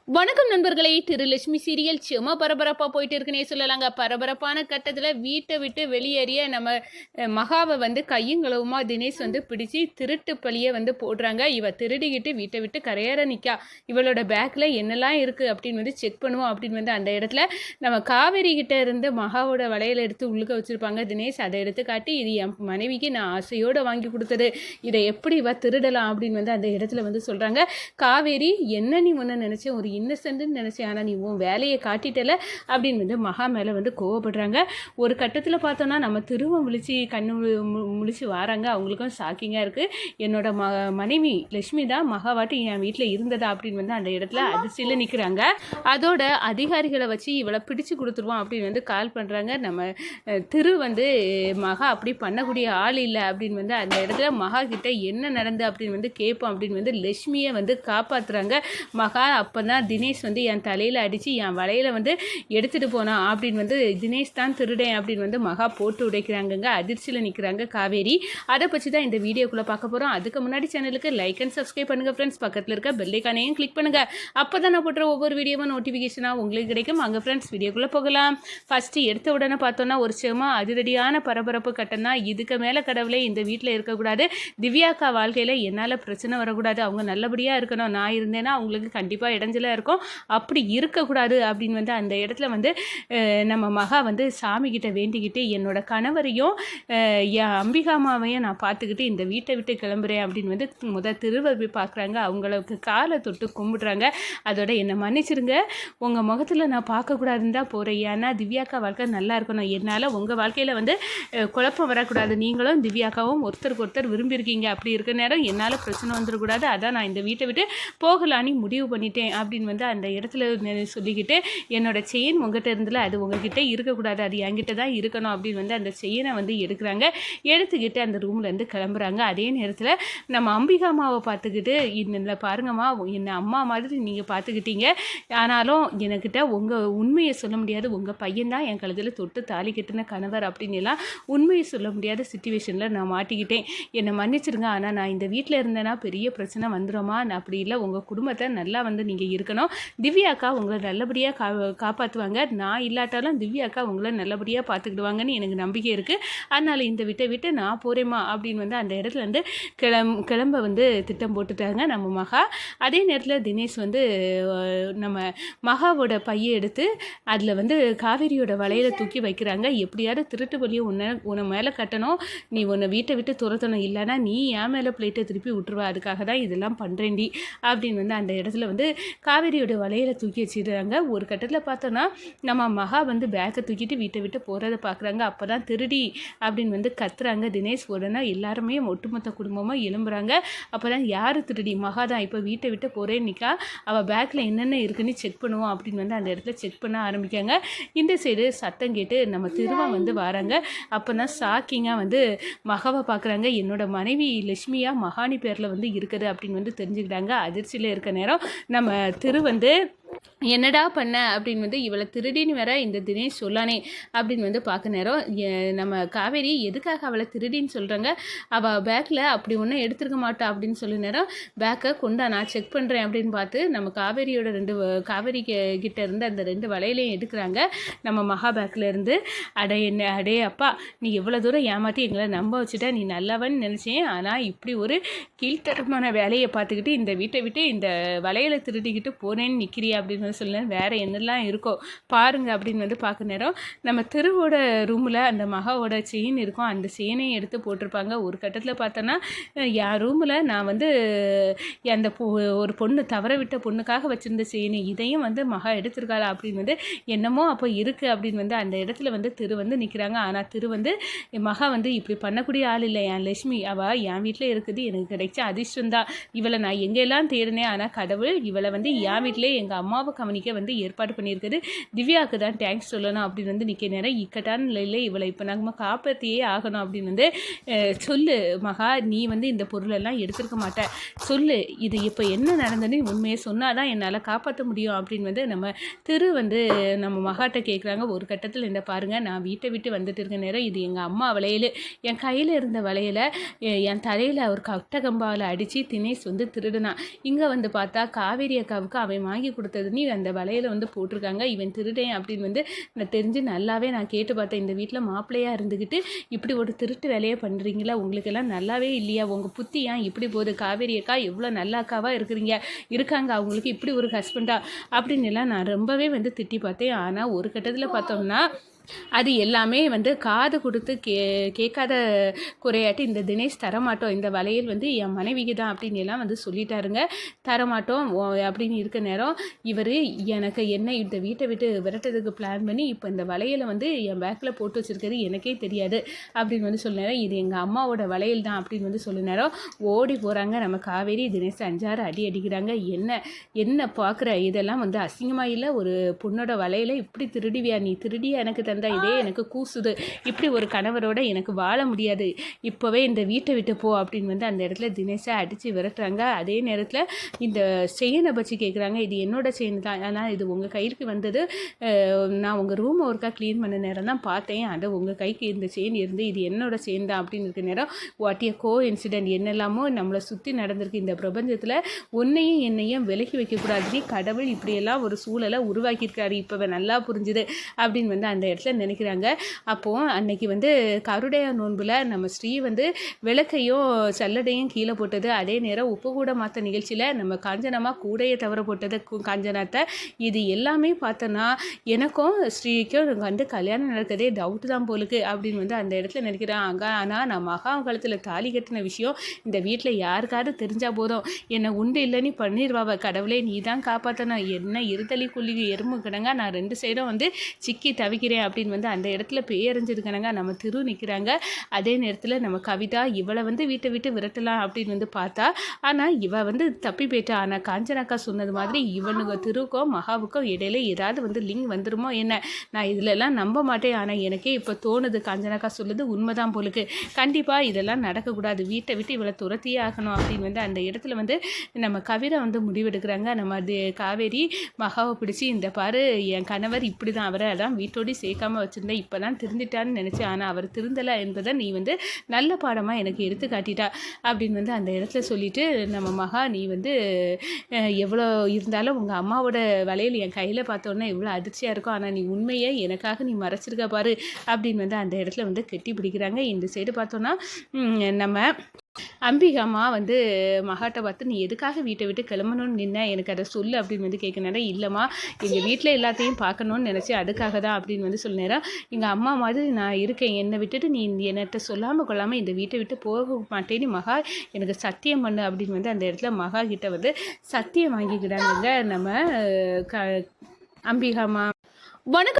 வணக்கம் நண்பர்களே. திருலட்சுமி சீரியல் சும்மா பரபரப்பாக போயிட்டு இருக்குன்னே சொல்லலாங்க. பரபரப்பான கட்டத்தில் வீட்டை விட்டு வெளியேறிய நம்ம மகாவை கையுங்களவுமா தினேஷ் பிடிச்சி திருட்டு பழியை போடுறாங்க. இவ திருடிக்கிட்டு வீட்டை விட்டு கரையேற நிற்கா. இவளோட பேக்கில் என்னெல்லாம் இருக்குது அப்படின்னு செக் பண்ணுவோம் அப்படின்னு அந்த இடத்துல நம்ம காவேரி கிட்ட இருந்து மகாவோட வளையல் எடுத்து உள்ளுக்க வச்சுருப்பாங்க. தினேஷ் அதை எடுத்து காட்டி, இது என் மனைவிக்கு நான் ஆசையோடு வாங்கி கொடுத்தது, இதை எப்படி இவ திருடலாம் அப்படின்னு அந்த இடத்துல சொல்கிறாங்க. காவேரி, என்ன நீ ஒன்று நினச்சேன், ஒரு இன்னசென்ட்னு நினச்சேன், ஆனால் நீ உன் வேலையை காட்டிட்டல அப்படின்னு மகா மேலே கோவப்படுறாங்க. ஒரு கட்டத்தில் பார்த்தோன்னா நம்ம திருவம் விழிச்சு கண்ணு முழிச்சு வராங்க. அவங்களுக்கும் ஷாக்கிங்காக இருக்குது. என்னோட மனைவி லட்சுமி தான் மகாவாட்டி என் வீட்டில் இருந்ததா அப்படின்னு அந்த இடத்துல அதிர்ச்சியில் நிற்கிறாங்க. அதோட அதிகாரிகளை வச்சு இவளை பிடிச்சு கொடுத்துருவோம் அப்படின்னு கால் பண்ணுறாங்க. நம்ம திரு மகா அப்படி பண்ணக்கூடிய ஆள் இல்லை அப்படின்னு அந்த இடத்துல மகா கிட்ட என்ன நடந்து அப்படின்னு கேட்போம் அப்படின்னு லட்சுமியை காப்பாற்றுறாங்க. மகா அப்போ தான் தினேஷ் என் தலையில் அடித்து என் வலையில் எடுத்துகிட்டு போனான் அப்படின்னு தினேஷ் தான் திருடேன் அப்படின்னு மகா போட்டு உடைக்கிறாங்கங்க. அதிர்ச்சியில் நிற்கிறாங்க காவேரி. அதை பற்றி தான் இந்த வீடியோக்குள்ளே பார்க்க போகிறோம். அதுக்கு முன்னாடி சேனலுக்கு லைக் அண்ட் சப்ஸ்கிரைப் பண்ணுங்கள் ஃப்ரெண்ட்ஸ். பக்கத்தில் இருக்க பெல்லைக்கானையும் கிளிக் பண்ணுங்கள். அப்போ தான் நான் போட்டுற ஒவ்வொரு வீடியோவும் நோட்டிஃபிகேஷனாக உங்களுக்கு கிடைக்கும். அங்கே ஃப்ரெண்ட்ஸ் வீடியோக்குள்ளே போகலாம். ஃபஸ்ட்டு எடுத்த உடனே பார்த்தோன்னா ஒரு சும்மா அதிரடியான பரபரப்பு கட்டம் தான். இதுக்கு மேலே கடவுளே இந்த வீட்டில் இருக்கக்கூடாது, திவ்யாக்கா வாழ்க்கையில் என்னால் பிரச்சனை வரக்கூடாது, அவங்க நல்லபடியாக இருக்கணும், நான் இருந்தேன்னா அவங்களுக்கு கண்டிப்பாக இடைஞ்சலாக இருக்கும், அப்படி இருக்கக்கூடாது அப்படின்னு அந்த இடத்துல நம்ம மகா சாமிக்கிட்ட வேண்டிக்கிட்டு என்னோட கணவரையும் என் அம்பிகாமாவையும் நான் பார்த்துக்கிட்டு இந்த வீட்டை விட்டு கிளம்புறேன் அப்படின்னு முதல் திருவை போய் பார்க்குறாங்க. அவங்களுக்கு காலை தொட்டு கும்பிடுறாங்க. அதோட என்னை மன்னிச்சிருங்க, உங்கள் முகத்தில் நான் பார்க்கக்கூடாதுன்னு தான் போகிறேன், ஏன்னா திவ்யாக்கா வாழ்க்கை நல்லா இருக்கணும், என்னால் உங்கள் வாழ்க்கையில் குழப்பம் வரக்கூடாது, நீங்களும் திவ்யாக்காவும் ஒருத்தருக்கு ஒருத்தர் விரும்பியிருக்கீங்க, அப்படி இருக்க நேரம் என்னால் பிரச்சனை வந்துடக்கூடாது, அதான் நான் இந்த வீட்டை விட்டு போகலான்னு முடிவு பண்ணிட்டேன் அப்படின்னு அந்த இடத்துல சொல்லிக்கிட்டு, என்னோட செயின் உங்ககிட்ட இருந்தல, அது உங்ககிட்ட இருக்கக்கூடாது, அது என்கிட்ட தான் இருக்கணும் அப்படின்னு அந்த செயினை எடுக்கிறாங்க. எடுத்துக்கிட்டு அந்த ரூம்லேருந்து கிளம்புறாங்க. அதே நேரத்தில் நம்ம அம்பிகா அம்மாவை பார்த்துக்கிட்டு, இல்லை பாருங்கம்மா, என்னை அம்மா மாதிரி நீங்கள் பார்த்துக்கிட்டீங்க, ஆனாலும் எனக்கிட்ட உங்கள் உண்மையை சொல்ல முடியாது, உங்கள் பையன்தான் என் கழுத்தில் தொட்டு தாலி கட்டின கணவர் அப்படின்னு எல்லாம் உண்மையை சொல்ல முடியாத சுச்சுவேஷனில் நான் மாட்டிக்கிட்டேன், என்னை மன்னிச்சிருங்க, ஆனால் நான் இந்த வீட்டில் இருந்தேன்னா பெரிய பிரச்சனை வந்துடுமா, அப்படி இல்லை, உங்கள் குடும்பத்தை நல்லா நீங்கள் இருக்கணும், திவ்யாக்கா உங்களை நல்லபடியாக காப்பாற்றுவாங்க, நான் இல்லாட்டாலும் திவ்யாக்கா உங்களை நல்லபடியாக பார்த்துக்கிடுவாங்கன்னு எனக்கு நம்பிக்கை இருக்குது, அதனால் இந்த விட்டு நான் போகிறேம்மா அப்படின்னு அந்த இடத்துல கிளம்ப திட்டம் போட்டுட்டாங்க நம்ம மகா. அதே நேரத்தில் தினேஷ் நம்ம மகாவோட பையை எடுத்து அதில் காவேரியோட வலையில தூக்கி வைக்கிறாங்க. எப்படியாவது திருட்டு வழியை உன்னை மேலே கட்டணும், நீ உன்னை வீட்டை விட்டு துரத்தணும், இல்லைன்னா நீ என் மேலே பிளேட்டை திருப்பி விட்டுருவா, அதுக்காக தான் இதெல்லாம் பண்ணுறேன்டி அப்படின்னு அந்த இடத்துல காவேரியோட வலையில தூக்கி வச்சிடுறாங்க. ஒரு கட்டத்தில் பார்த்தோன்னா நம்ம மகா பேக்கை தூக்கிட்டு வீட்டை விட்டு போகிறத பார்க்குறாங்க. அப்போ தான் திருடி அப்படின்னு கத்துறாங்க. தினேஷ் உடனே எல்லாருமே ஒட்டுமொத்த குடும்பமாக எழும்புறாங்க. அப்போ தான் யார் திருடி, மகா தான், இப்போ வீட்டை விட்டு போகிறேன் நிற்கா, அவள் பேக்கில் என்னென்ன இருக்குன்னு செக் பண்ணுவோம் அப்படின்னு அந்த இடத்துல செக் பண்ண ஆரம்பிக்காங்க. இந்த சைடு சத்தம் கேட்டு நம்ம திருவா வராங்க. அப்போ தான் ஷாக்கிங்காக மகாவை பார்க்குறாங்க. என்னோட மனைவி லட்சுமியா மகாணி பேரில் இருக்குது அப்படின்னு தெரிஞ்சுக்கிட்டாங்க. அதிர்ச்சியில் இருக்க நேரம் நம்ம திரு என்னடா பண்ண அப்படின்னு இவளை திருடின்னு வேற இந்த தினேஷ் சொல்லானே அப்படின்னு பார்க்க நேரம் நம்ம காவேரி எதுக்காக அவளை திருடின்னு சொல்கிறாங்க, அவள் பேக்கில் அப்படி ஒன்றும் எடுத்துருக்க மாட்டா அப்படின்னு சொல்லி நேரம் பேக்கை கொண்டா நான் செக் பண்ணுறேன் அப்படின்னு பார்த்து நம்ம காவேரியோட காவேரி கிட்ட இருந்து அந்த 2 வலையிலையும் எடுக்கிறாங்க. நம்ம மகா பேக்கில் இருந்து அடே அப்பா, நீ எவ்வளோ தூரம் ஏமாற்றி எங்களை நம்ப வச்சுட்டா, நீ நல்லவன்னு நினச்சேன், ஆனால் இப்படி ஒரு கீழ்த்தரமான வேலையை பார்த்துக்கிட்டு இந்த வீட்டை விட்டு இந்த வலையில திருடிக்கிட்டு போனேன்னு நிற்கிறியா அப்படின்னு சொல்ல, வேறு என்னெல்லாம் இருக்கோ பாருங்க அப்படின்னு பார்க்க நேரம் நம்ம திருவோட ரூமில் அந்த மகாவோட செயின் இருக்கும். அந்த செயினையும் எடுத்து போட்டிருப்பாங்க. ஒரு கட்டத்தில் பார்த்தோன்னா என் ரூமில் நான் அந்த ஒரு பொண்ணு தவற விட்ட பொண்ணுக்காக வச்சுருந்த செயின், இதையும் மகா எடுத்திருக்காளா அப்படின்னு என்னமோ அப்போ இருக்குது அப்படின்னு அந்த இடத்துல திரு நிற்கிறாங்க. ஆனால் திரு மகா இப்படி பண்ணக்கூடிய ஆள் இல்லை, என் லட்சுமி, அவள் என் வீட்டில் இருக்குது, எனக்கு கிடைச்ச அதிர்ஷ்டம் தான், இவளை நான் எங்கெல்லாம் தேடினேன், ஆனால் கடவுள் இவளை என் வீட்டிலே எங்கள் அம்மாவை கவனிக்க ஏற்பாடு பண்ணியிருக்குது, திவ்யாவுக்கு தான் தேங்க்ஸ் சொல்லணும் அப்படின்னு நிற்க நேரம் இக்கட்டான நிலையில் இவளை இப்போ நாங்கள் காப்பாற்றியே ஆகணும் அப்படின்னு சொல்லு மகா, நீ இந்த பொருளெல்லாம் எடுத்துருக்க மாட்டேன், சொல்லு இது இப்போ என்ன நடந்ததுன்னு உண்மையை சொன்னால் தான் என்னால் காப்பாற்ற முடியும் அப்படின்னு நம்ம திரு நம்ம மகாட்ட கேட்குறாங்க. ஒரு கட்டத்தில் என்ன பாருங்கள், நான் வீட்டை விட்டு வந்துட்டு இருக்க நேரம் இது எங்கள் அம்மா வளையல், என் கையில் இருந்த வளையல என் தலையில் ஒரு கட்டகம்பாவில் அடித்து தினேஷ் திருடுனான், இங்கே பார்த்தா காவேரி அக்காவுக்கு அவன் வாங்கி கொடுத்தது பண்ணி அந்த வலையில் வந்து போட்டிருக்காங்க. இவன் திருடேன் அப்படின்னு வந்து நான் தெரிஞ்சு நல்லாவே நான் கேட்டு பார்த்தேன். இந்த வீட்டில் மாப்பிள்ளையாக இருந்துக்கிட்டு இப்படி ஒரு திருட்டு வேலையை பண்ணுறீங்களா? உங்களுக்கெல்லாம் நல்லாவே இல்லையா? உங்கள் புத்தி ஏன் இப்படி போகுது? காவேரி அக்கா எவ்வளோ நல்ல அக்காவாக இருக்காங்க, அவங்களுக்கு இப்படி ஒரு ஹஸ்பண்டா அப்படின்னு எல்லாம் நான் ரொம்பவே வந்து திட்டி பார்த்தேன். ஆனால் ஒரு கட்டத்தில் பார்த்தோம்னா அது எல்லாமே வந்து காது கொடுத்து கேட்காத குறையாட்டி இந்த தினேஷ் தரமாட்டோம், இந்த வளையல் வந்து என் மனைவிக்கு தான் அப்படின்னு எல்லாம் வந்து சொல்லிட்டாருங்க. தரமாட்டோம் அப்படின்னு இருக்க நேரம் இவர் எனக்கு என்ன இந்த வீட்டை விட்டு விரட்டதுக்கு பிளான் பண்ணி இப்போ இந்த வளையலை வந்து என் பேக்கில் போட்டு வச்சுருக்காரு, எனக்கே தெரியாது அப்படின்னு வந்து சொல்ல நேரம் இது எங்கள் அம்மாவோட வளையல் தான் அப்படின்னு வந்து சொல்ல நேரம் ஓடி போகிறாங்க நம்ம காவேரி. தினேஷ் 5-6 அடி அடிக்கிறாங்க. என்ன பார்க்குற, இதெல்லாம் வந்து அசிங்கமாக இல்லை? ஒரு பொண்ணோட வளையலை இப்படி திருடிவியா? நீ திருடியா? எனக்கு தந்தா இதே எனக்கு கூசுது. இப்படி ஒரு கணவரோட எனக்கு வாழ முடியாது. இப்போவே இந்த வீட்டை விட்டு போ அப்படின்னு வந்து அந்த இடத்துல தினேஷை அடித்து விரட்டுறாங்க. அதே நேரத்தில் இந்த செயினை பற்றி கேட்குறாங்க. இது என்னோட செயின் தான், ஆனால் இது உங்கள் கைக்கு வந்தது. நான் உங்கள் ரூமை ஒருக்கா க்ளீன் பண்ண நேரம் தான் பார்த்தேன், அது உங்கள் கைக்கு இந்த செயின் இருந்து இது என்னோட செயின் தான் அப்படின்னு இருக்க நேரம் வாட் ஏ கோ இன்சிடென்ட், என்னெல்லாமோ நம்மளை சுற்றி நடந்திருக்கு இந்த பிரபஞ்சத்தில். உன்னையும் என்னையும் விலக்கி வைக்கக்கூடாது, கடவுள் இப்படியெல்லாம் ஒரு சூழலை உருவாக்கியிருக்காரு, இப்போ நல்லா புரிஞ்சுது அப்படின்னு வந்து அந்த இடத்துல நினைக்கிறாங்க. அப்போது அன்னைக்கு வந்து கருடைய நோன்பில் நம்ம ஸ்ரீ வந்து விளக்கையும் சல்லடையும் கீழே போட்டது. அதே நேரம் உப்பு கூட மாற்ற நிகழ்ச்சியில் நம்ம காஞ்சனமாக கூடையை தவற போட்டது காஞ்சனாத்தை. இது எல்லாமே பார்த்தோன்னா எனக்கும் ஸ்ரீக்கும் வந்து கல்யாணம் நடக்கிறதே டவுட்டு தான் போலுக்கு அப்படின்னு வந்து அந்த இடத்துல நினைக்கிறாங்க. ஆனால் நான் மகாகாலத்தில் தாலி கட்டின விஷயம் இந்த வீட்டில் யாருக்காவது தெரிஞ்சால் போதும், என்னை உண்டு இல்லைன்னு பண்ணிடுவாவ. கடவுளே நீ தான் காப்பாற்றணும், என்ன இருதலி குள்ளி எறும்பு கிடங்க, நான் 2 சைடும் வந்து சிக்கி தவிக்கிறேன் அப்படின்னு வந்து அந்த இடத்துல பேரஞ்சிருக்கானங்க. நம்ம திரு நிற்கிறாங்க. அதே நேரத்தில் நம்ம கவிதா இவளை வந்து வீட்டை விட்டு விரட்டலாம் அப்படின்னு வந்து பார்த்தா, ஆனால் இவ வந்து தப்பி போயிட்டா. ஆனால் காஞ்சனாக்கா சொன்னது மாதிரி இவனுங்க திருக்கும் மகாவுக்கும் இடையில ஏதாவது வந்து லிங்க் வந்துருமோ என்ன, நான் இதிலெல்லாம் நம்ப மாட்டேன். ஆனால் எனக்கே இப்போ தோணுது காஞ்சனாக்கா சொல்லுது உண்மைதான் போலுக்கு. கண்டிப்பாக இதெல்லாம் நடக்கக்கூடாது, வீட்டை விட்டு இவளை துரத்தியே ஆகணும் அப்படின்னு வந்து அந்த இடத்துல வந்து நம்ம கவிதை வந்து முடிவெடுக்கிறாங்க. நம்ம அது காவேரி மகாவை பிடிச்சி இந்த பாரு என் கணவர் இப்படி தான், அவரை அதான் வீட்டோடு சேர்க்காம வச்சுருந்தேன், இப்போ தான் திருந்திட்டான்னு நினச்சேன், ஆனால் அவர் திருந்தலை என்பதை நீ வந்து நல்ல பாடமாக எனக்கு எடுத்து காட்டிட்டா அப்படின்னு வந்து அந்த இடத்துல சொல்லிவிட்டு நம்ம மகா நீ வந்து எவ்வளோ இருந்தாலும் உங்கள் அம்மாவோட வளையல் என் கையில் பார்த்தோன்னா எவ்வளோ அதிர்ச்சியாக இருக்கும், ஆனால் நீ உண்மையை எனக்காக நீ மறைச்சிருக்க பாரு அப்படின்னு வந்து அந்த இடத்துல வந்து கெட்டி பிடிக்கிறாங்க. இந்த சைடு பார்த்தோன்னா நம்ம அம்பிகாமா வந்து மகாட்ட பார்த்து நீ எதுக்காக வீட்டை விட்டு கிளம்பணும்னு நின்ன, எனக்கு அதை சொல்லு அப்படின்னு வந்து கேட்க நேரம் இல்லைம்மா எங்கள் வீட்டில் எல்லாத்தையும் பார்க்கணுன்னு நினச்சி அதுக்காக தான் அப்படின்னு வந்து சொல்ல நேரம் எங்கள் அம்மா மாதிரி நான் இருக்கேன், என்னை விட்டுட்டு நீ என்னட்ட சொல்லாமல் கொள்ளாமல் இந்த வீட்டை விட்டு போக மாட்டேன்னு மகா எனக்கு சத்தியம் பண்ணு அப்படின்னு வந்து அந்த இடத்துல மகா கிட்ட வந்து சத்தியம் வாங்கிக்கிறாங்க நம்ம அம்பிகாமா. வணக்கம்.